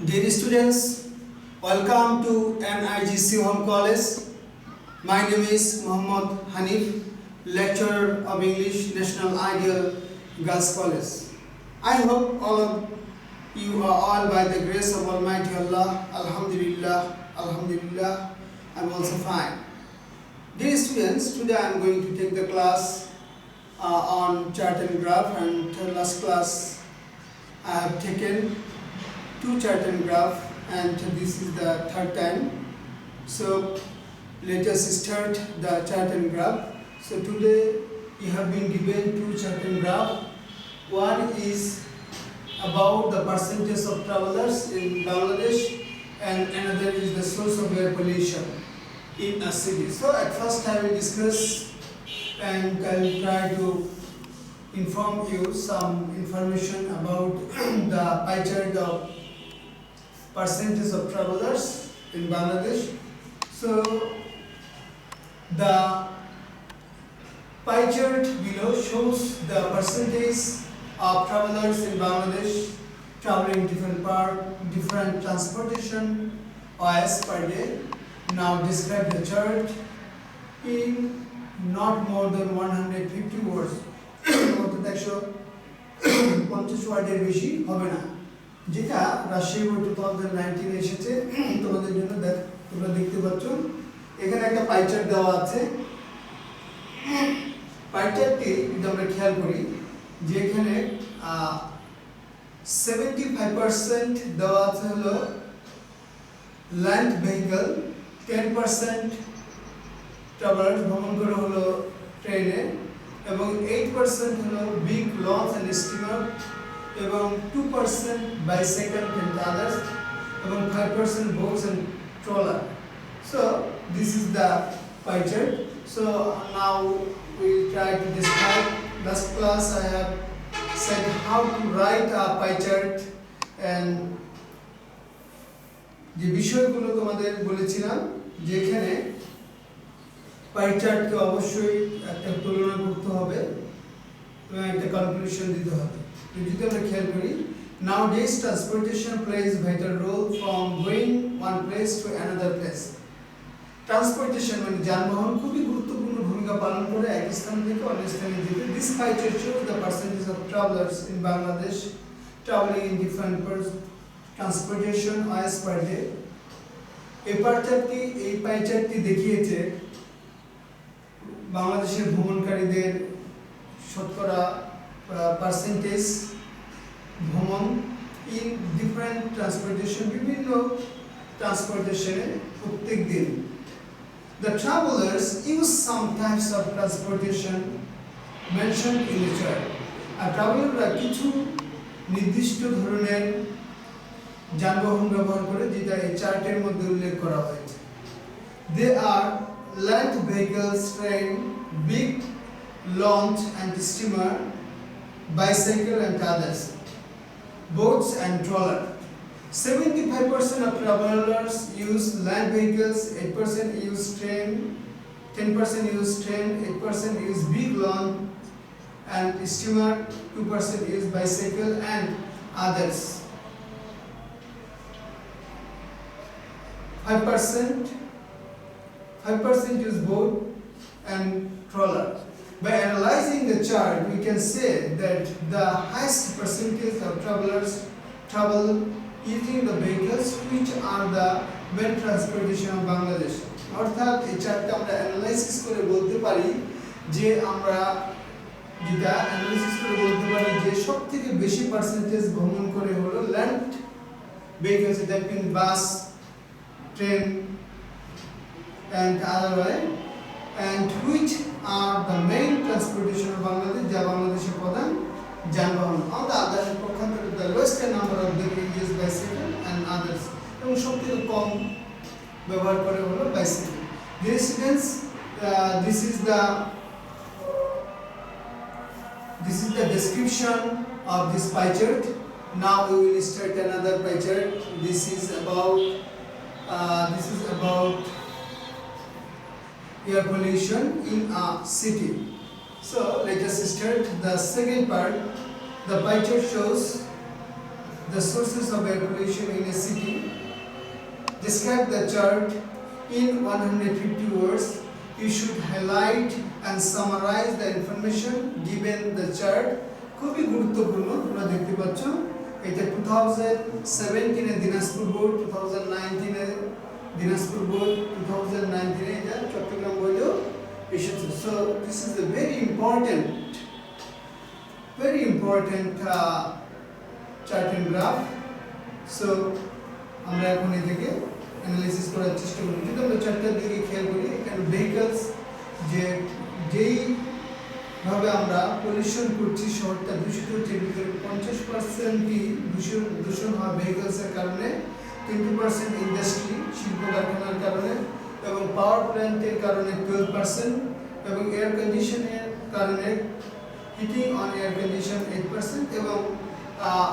Dear students, welcome to NIGC Home College. My name is Muhammad Hanif, lecturer of English, National Ideal Girls College. I hope all of you are all by the grace of Almighty Allah. Alhamdulillah, Alhamdulillah, I'm also fine. Dear students, today I am going to take the class on chart and graph, and last class I have taken two chart and graph, and this is the third time. So let us start the chart and graph. So today you have been given two chart and graph. One is about the percentage of travelers in Bangladesh, and another is the source of air pollution in a city. So at first I will discuss and I will try to inform you some information about the pie chart of percentage of travelers in Bangladesh. So the pie chart below shows the percentage of travelers in Bangladesh traveling different transportation hours per day. Now describe the chart in not more than 150 words. অন্তত 150 ওয়ার্ডের বেশি হবে না, যেটা Rajshahi board 2019 এসেছে তোমাদের জন্য। তোমরা দেখতে পাচ্ছ এখানে একটা পাই চার্ট দেওয়া আছে। পাই চার্টটি যদি আমরা খেয়াল করি যে এখানে 75% দেওয়া আছে হলো ল্যান্ড ভেহিকল, 10% ট্রাভেলার ভ্রমণ করে হলো ট্রেনে, এবং 8% হলো বিগ লঞ্চ এন্ড স্টিমার, এবং 2% bicycle and others, এবং 5% boats and trawler. So this is the pie chart. So now we will try to describe. Last class I have said how to write a pie chart, and যে বিষয়গুলো তোমাদের বলেছিলাম যে এখানে পাই চার্টকে অবশ্যই একটা তুলনা করতে হবে এবং একটা কনক্লুশন দিতে হবে। যদি আমরা খেয়াল করি, nowadays transportation plays vital role from going one place to another place. Transportation মানে যানবাহন খুবই গুরুত্বপূর্ণ ভূমিকা পালন করে এক স্থান থেকে অন্য স্থানে যেতে। This pie chart shows the percentage of travelers in Bangladesh traveling in different transportation hours per day. এই পাই চার্টটি দেখিয়েছে বাংলাদেশের ভ্রমণকারীদের শতকরা পার্সেন্টেজ ভ্রমণ ইন ডিফারেন্ট ট্রান্সপোর্টেশন, বিভিন্ন ট্রান্সপোর্টেশনে প্রত্যেক দিন। The travelers use some types of transportation mentioned in the chart. আর ট্রাভেলাররা কিছু নির্দিষ্ট ধরনের যানবাহন ব্যবহার করে, যেটা এই চার্টের মধ্যে উল্লেখ করা হয়েছে। They are land vehicles, train, big launch and steamer, bicycle and others, boats and trawler. 75% of travelers use land vehicles, 8% use train, 10% use train, 8% use big launch and steamer, 2% use bicycle and others. 5% use boat and trawler. By analyzing the chart, we can say that the highest percentage of travelers travel using the vehicles which are the main transportation of Bangladesh. অর্থাৎ এই চার্টটা আমরা analysis করে বলতে পারি যে সবথেকে বেশি percentage ভ্রমণ করে হলো land vehicles, that mean bus, train and other way, and which are the main transportation of Bangladesh, যা বাংলাদেশের প্রধান যানবাহন। On the other hand, পক্ষান্তরে the lowest number of them use bicycle and others, এবং সবথেকে কম ব্যবহার করে হলো bicycle. Dear students, this is the description of this pie chart. Now we will start another pie chart. This is about air pollution in a city. So let us start the second part. The pie chart shows the sources of air pollution in a city. describe the chart in 150 words. You should highlight and summarize the information given the chart. খুবই গুরুত্বপূর্ণ, তোমরা দেখতে পাচ্ছ এটা 2017 এ Dinajpur board, 2019 এ Dinajpur board, 2019 এ এটা চট্টগ্রাম বোর্ডেও এসেছে। So this is a very important chart and graph. So আমরা এখন এটাকে অ্যানালাইসিস করার চেষ্টা করি। যদি আমরা চারটার দিকে খেয়াল করি, এখানে ভেহিকলস যেই ভাবে আমরা পলিউশন করছি, শহরটা দূষিত হচ্ছে, ভিতরে 50%ই দূষণ হয় ভেহিকলসের কারণে, 20% ইন্ডাস্ট্রি শিল্প কারখানার কারণে, এবং পাওয়ার প্ল্যান্টের কারণে 12%, এবং এয়ার কন্ডিশনের কারণে হিটিং অন এয়ার কন্ডিশন 8%, এবং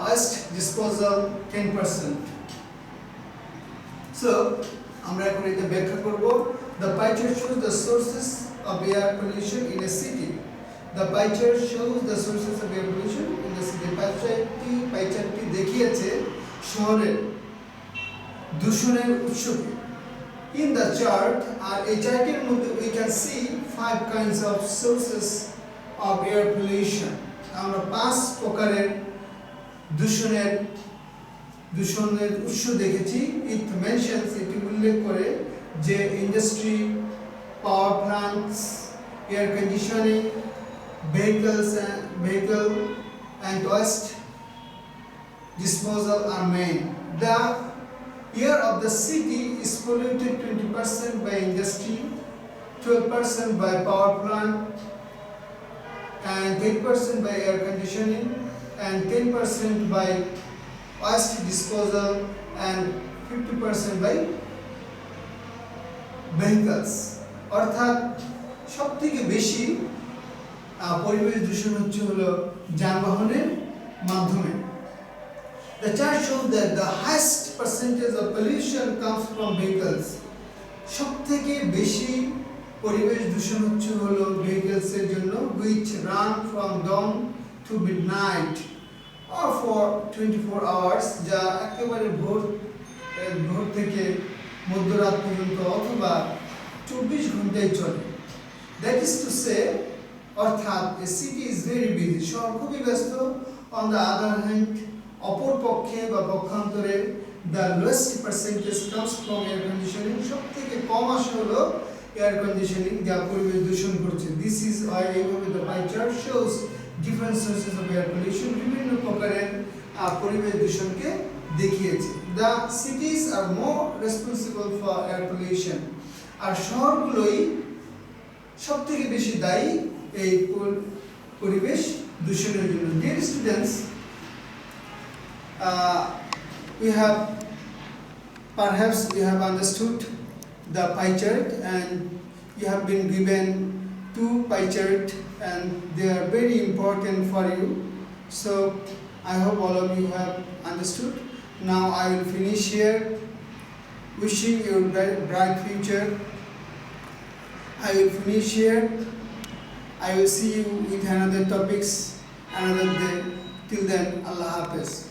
ওয়েস্ট ডিসপোজাল 10%. So আমরা এখন এটা ব্যাখ্যা করব। The pie chart shows the sources of air pollution in a city. The pie chart shows the sources of air pollution in the city. pie chartটি দেখিয়েছে শহরের দূষণের উৎসকে। In the chart, আর এই চার্টের মধ্যে we can see 5 kinds of sources of air pollution. আমরা 5 প্রকারের দূষণের উৎস দেখেছি। It mentions, এটি উল্লেখ করে যে industry, power plants, air conditioning, vehicle and waste disposal are main. The air of the city is polluted 20% by industry, 12% by power plant, and 10% by air conditioning, and 10% by waste disposal, and 50% by vehicles. অর্থাৎ সবথেকে বেশি পরিবেশ দূষণ হচ্ছে হলো যানবাহনের মাধ্যমে। The chart shows that the highest percentage of pollution comes from vehicles. সবথেকে বেশি পরিবেশ দূষণ হচ্ছে হলো vehicles এর জন্য, which run from dawn to midnight or for 24 hours, যা একেবারে ভোর থেকে মধ্যরাত পর্যন্ত অথবা 24 ঘন্টায় চলে। That is to say, অর্থাৎ a city is very busy, শহর খুবই ব্যস্ত। On the other hand, অপর পক্ষে বা পক্ষান্তরে the lowest percentage comes from air conditioning, সবথেকে কম আসে হলো এয়ার কন্ডিশনিং, যা পরিবেশ দূষণ করছে। This is why এইভাবে the pie chart shows different sources of air pollution, বিভিন্ন প্রকারের পরিবেশ দূষণকে দেখিয়েছে। The cities are more responsible for air pollution, আর শহরগুলোই সবথেকে বেশি দায়ী এই পরিবেশ দূষণের জন্য। Dear students, perhaps you have understood the pie chart, and you have been given 2 pie chart, and they are very important for you. So I hope all of you have understood. Now I will finish here, wishing you a bright future. I will finish here. I will see you with another topics another day. Till then, Allah Hafiz.